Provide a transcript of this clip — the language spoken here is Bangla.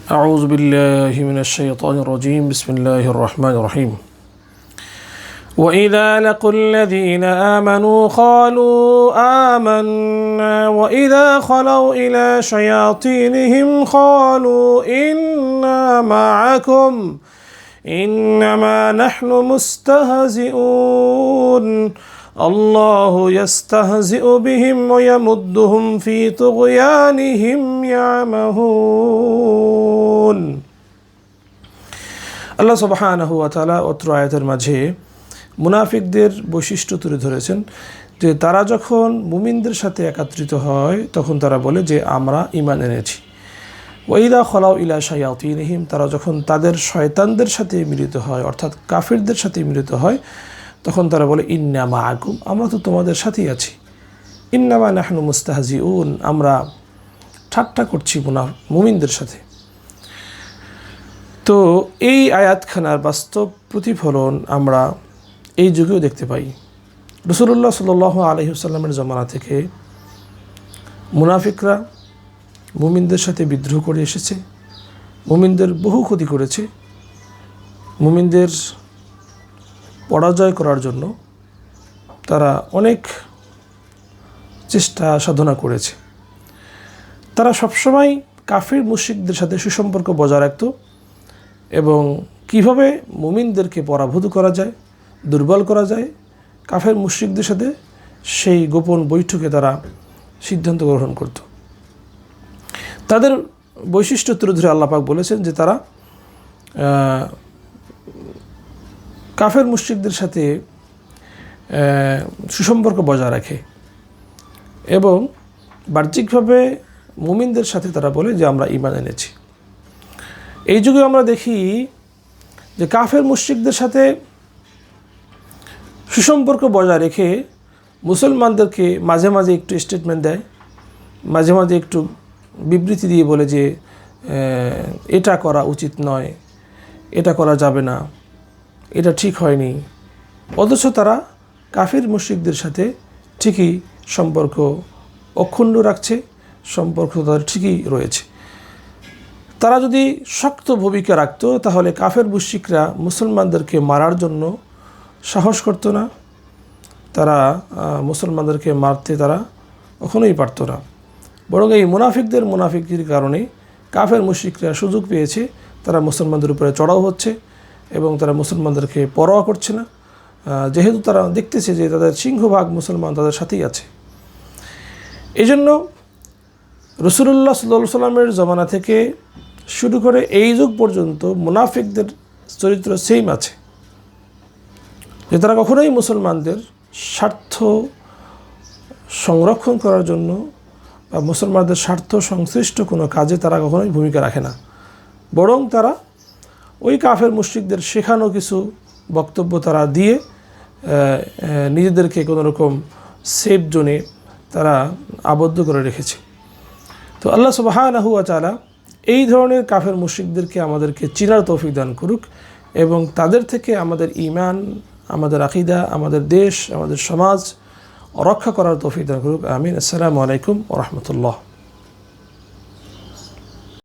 أعوذ بالله من الشيطان الرجيم بسم الله الرحمن الرحيم وإذا لقوا الذين آمنوا قالوا آمنا وإذا خلوا إلى شياطينهم قالوا إنا معكم إنما نحن مستهزئون الله يستهزئ بهم ويمدهم في طغيانهم يعمهون আল্লাহ সুবহানাহু ওয়া তাআলা অত্র আয়াতের মাঝে মুনাফিকদের বৈশিষ্ট্য তুলে ধরেছেন যে তারা যখন মুমিনদের সাথে একত্রিত হয় তখন তারা বলে যে আমরা ঈমান এনেছি। ওয়াইদা খলাউ ইলা শায়াতিনহিম, তারা যখন তাদের শয়তানদের সাথে মিলিত হয় অর্থাৎ কাফিরদের সাথে মিলিত হয় তখন তারা বলে ইন্না মাআকুম, আমরা তো তোমাদের সাথেই আছি। ইন্নামা নাহনু মুস্তাহজিউন, আমরা ঠাট্টা করছি মুমিনদের সাথে। তো এই আয়াতখানার বাস্তব প্রতিফলন আমরা এই যুগেও দেখতে পাই। রাসূলুল্লাহ সাল্লাল্লাহু আলাইহি ওয়াসাল্লামের জমানা থেকে মুনাফিকরা মুমিনদের সাথে বিদ্রোহ করে এসেছে, মুমিনদের বহু ক্ষতি করেছে, মুমিনদের পরাজয় করার জন্য তারা অনেক চেষ্টা সাধনা করেছে। তারা সবসময় কাফির মুশরিকদের সাথে সুসম্পর্ক বজায় রাখত এবং কিভাবে মুমিনদেরকে পরাভূত করা যায়, দুর্বল করা যায়, কাফের মুশরিকদের সাথে সেই গোপন বৈঠকে তারা সিদ্ধান্ত গ্রহণ করত। তাদের বৈশিষ্ট্য তুলে ধরে আল্লাহ পাক বলেছেন যে তারা কাফের মুশরিকদের সাথে সুসম্পর্ক বজায় রাখে এবং বাহ্যিকভাবে মুমিনদের সাথে তারা বলে যে আমরা ঈমান এনেছি। এই যুগে আমরা দেখি যে কাফের মুশরিকদের সাথে সুসম্পর্ক বজায় রেখে মুসলমানদেরকে মাঝে মাঝে একটু স্টেটমেন্ট দেয়, মাঝে মাঝে একটু বিবৃতি দিয়ে বলে যে এটা করা উচিত নয়, এটা করা যাবে না, এটা ঠিক হয়নি। অথচ তারা কাফির মুশরিকদের সাথে ঠিকই সম্পর্ক অক্ষুণ্ণ রাখছে, সম্পর্ক তাদের ঠিকই রয়েছে। তারা যদি শক্ত ভূমিকা রাখত তাহলে কাফের মুশরিকরা মুসলমানদেরকে মারার জন্য সাহস করত না, তারা মুসলমানদেরকে মারতে তারা কখনোই পারত না। বরং এই মুনাফিকদের কারণে কাফের মুশরিকরা সুযোগ পেয়েছে, তারা মুসলমানদের উপরে চড়াও হচ্ছে এবং তারা মুসলমানদেরকে পরোয়া করছে না, যেহেতু তারা দেখতেছে যে তাদের সিংহভাগ মুসলমান তাদের সাথেই আছে। এই জন্য রাসূলুল্লাহ সাল্লাল্লাহু আলাইহি ওয়াসাল্লামের জমানা থেকে শুরু করে এই যুগ পর্যন্ত মুনাফিকদের চরিত্র সেম আছে, যে তারা কখনোই মুসলমানদের স্বার্থ সংরক্ষণ করার জন্য বা মুসলমানদের স্বার্থ সংশ্লিষ্ট কোনো কাজে তারা কখনোই ভূমিকা রাখে না। বরং তারা ওই কাফের মুশরিকদের শেখানো কিছু বক্তব্য তারা দিয়ে নিজেদেরকে কোনো রকম সেফ জোনে তারা আবদ্ধ করে রেখেছে। তো আল্লাহ সুবহানাহু ওয়া তাআলা এই ধরনের কাফের মুশরিকদেরকে আমাদেরকে চিনার তৌফিক দান করুক এবং তাদের থেকে আমাদের ঈমান, আমাদের আকীদা, আমাদের দেশ, আমাদের সমাজ রক্ষা করার তৌফিক দান করুক। আমিন। আসসালামু আলাইকুম ওয়া রাহমাতুল্লাহ।